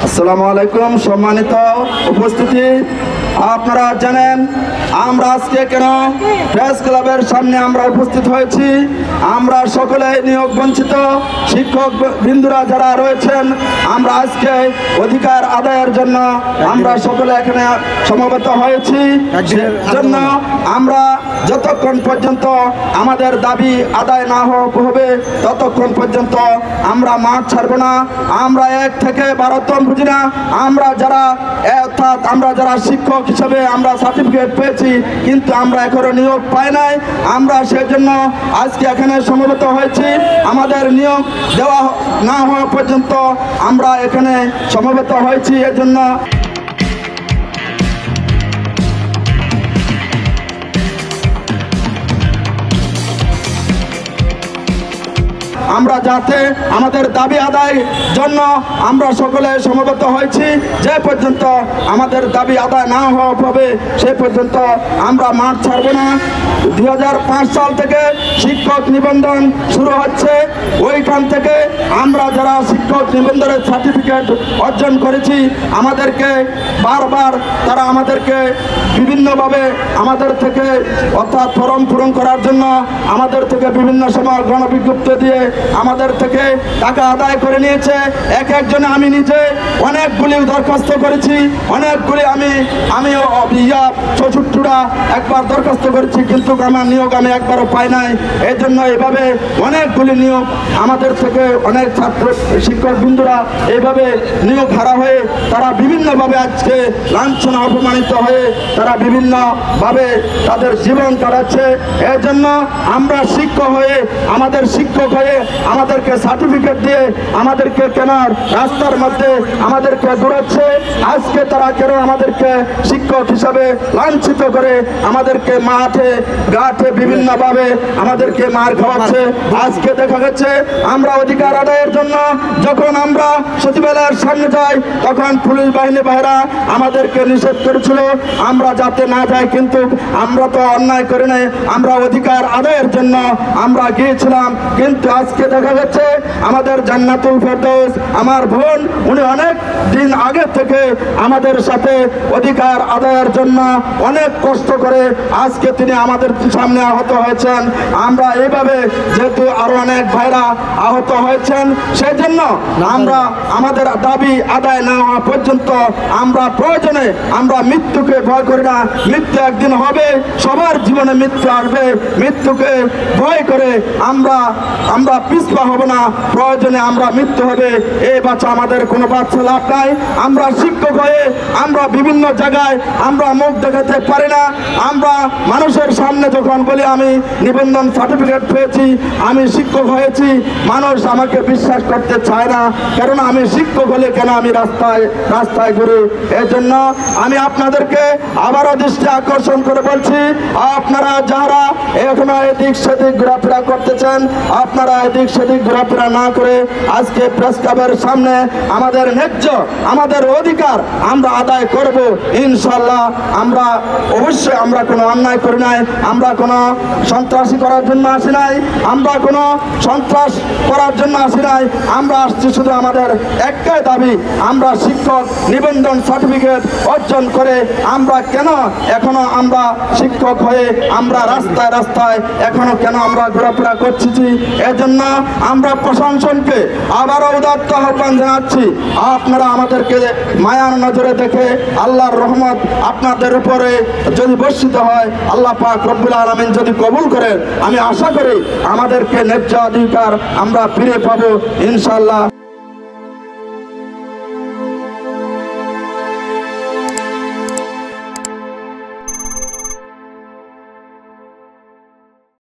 আসসালামু আলাইকুম সম্মানিত উপস্থিতি, আপনারা জানেন আমরা আজকে কেন প্রেস ক্লাবের সামনে আমরা উপস্থিত হয়েছি। আমরা সকলে নিয়োগ বঞ্চিত শিক্ষক বৃন্দরা যারা রয়েছেন, আমরা আজকে অধিকার আদায়ের জন্য আমরা সকলে এখানে সমবেত হয়েছি। জন্য আমরা যতক্ষণ পর্যন্ত আমাদের দাবি আদায় না হবে ততক্ষণ পর্যন্ত আমরা মাঠ ছাড়ব না। আমরা 1 থেকে 12তম বুঝি না, আমরা যারা অর্থাৎ আমরা যারা শিক্ষক হিসেবে আমরা সার্টিফিকেট পেয়েছি কিন্তু আমরা এখনো নিয়োগ পাই নাই। আমরা সেজন্য আজকে এখানে সমবেত হয়েছি। আমাদের নিয়োগ দেওয়া না হওয়া পর্যন্ত আমরা এখানে সমবেত হয়েছি। এজন্য আমরা যাতে আমাদের দাবি আদায়ের জন্য আমরা সকলে সমবেত হয়েছি। যে পর্যন্ত আমাদের দাবি আদায় না হওয়া হবে সে পর্যন্ত আমরা মাঠ ছাড়ব না। 2005 সাল থেকে শিক্ষক নিবন্ধন শুরু হচ্ছে। ওইখান থেকে আমরা যারা শিক্ষক নিবন্ধনের সার্টিফিকেট অর্জন করেছি, আমাদেরকে বারবার তারা আমাদেরকে বিভিন্নভাবে আমাদের থেকে অর্থাৎ ফর্ম পূরণ করার জন্য আমাদের থেকে বিভিন্ন সময় গণবিজ্ঞপ্তি দিয়ে আমাদের থেকে টাকা আদায় করে নিয়েছে। একজনে আমি নিজে অনেকগুলি দরখাস্ত করেছি, অনেকগুলি আমি 64টা একবার দরখাস্ত করেছি কিন্তু আমার নিয়োগ আমি একবারও পাই নাই। এই জন্য এভাবে অনেকগুলি নিয়োগ আমাদের থেকে অনেক ছাত্র শিক্ষক বৃন্দরা এইভাবে নিয়োগ হারা হয়ে তারা বিভিন্নভাবে আজকে লাঞ্ছনা অপমানিত হয়ে তারা বিভিন্নভাবে তাদের জীবন কাটাচ্ছে। এর জন্য আমরা শিক্ষক হয়ে আমাদের শিক্ষক হয়ে আমাদেরকে সার্টিফিকেট দিয়ে আমাদেরকে কেন রাস্তার মধ্যে আমাদেরকে দৌড়াচ্ছে। আজকে তারা কেন আমাদেরকে শিক্ষক হিসাবে লাঞ্ছিত করে আমাদেরকে মাঠে ঘাটে বিভিন্নভাবে আমাদেরকে মার খাওয়াচ্ছে। আজকে দেখা গেছে আমরা অধিকার আদায়ের জন্য যখন আমরা সচিবালয়ের সামনে যাই তখন পুলিশ বাহিনী ভাইরা আমাদেরকে নিষেধ করেছিল আমরা যাতে না যাই, কিন্তু আমরা তো অন্যায় করে নাই, আমরা অধিকার আদায়ের জন্য আমরা গিয়েছিলাম। কিন্তু আজকে দেখা যাচ্ছে আমাদের জান্নাতুল ফেরদৌস আমার বোন, উনি অনেক দিন আগে থেকে আমাদের সাথে অধিকার আদায়ের জন্য অনেক কষ্ট করে আজকে তিনি আমাদের সামনে আহত হয়েছেন। আমরা এইভাবে যেহেতু আরো অনেক ভাইরা আহত হয়েছেন সেই জন্য আমরা আমাদের দাবি আদায় না হওয়া পর্যন্ত আমরা প্রয়োজনে আমরা মৃত্যুকে ভয় করি না। মৃত্যু একদিন হবে, সবার জীবনে মৃত্যু আসবে। মৃত্যুকে ভয় করে আমরা পিছপা হব না। প্রয়োজনে আমরা মৃত্যু হবে, এই বাচ্চা আমাদের কোনো বাচ্চা লাভ নাই। আমরা শিক্ষক হয়ে আমরা বিভিন্ন জায়গায় আমরা মুখ দেখাতে পারি না। আমরা মানুষের সামনে যখন বলি আমি নিবন্ধন সার্টিফিকেট পেয়েছি, আমি শিক্ষক হয়েছি, মানুষ আমাকে বিশ্বাস করতে চায় না, কারণ আমি শিক্ষক হলে কেন আমি রাস্তায় ঘুরি। এই জন্য আমি আপনাদেরকে আবারও দৃষ্টি আকর্ষণ করে বলছি, আপনারা যারা এখনো এদিক সেদিক ঘোরাফেরা করতেছেন, আপনারা এদিক সেদিক ঘোরাফেরা না করে আজকে প্রেস ক্লাবের সামনে আমাদের ন্যায্য আমাদের অধিকার আমরা আদায় করব ইনশাল্লাহ। আমরা অবশ্যই আমরা কোনো অন্যায় করি নাই, আমরা কোনো সন্ত্রাসী করার জন্য আসি নাই, আমরা কোনো সন্ত্রাস করার জন্য আসি নাই। আমরা আসছি শুধু আমাদের একটাই দাবি, আমরা শিক্ষক নিবন্ধন সার্টিফিকেট অর্জন করে আমরা কেন এখনো আমরা শিক্ষক হয়ে আমরা রাস্তায় রাস্তায় এখনো কেন আমরা ঘোরাফেরা করছি। এজন্য আমরা প্রশাসনকে আবারও উদাত্ত আহ্বান জানাচ্ছি, আপনারা আমাদেরকে মায়ার নজরে দেখে আল্লাহর রহমত আপনাদের উপরে যদি বর্ষিত হয়, আল্লাহ পাক রব্বুল আলামিন যদি কবুল করেন, আমি আশা করি আমাদেরকে ন্যায্য অধিকার আমরা ফিরে পাবো ইনশাআল্লাহ।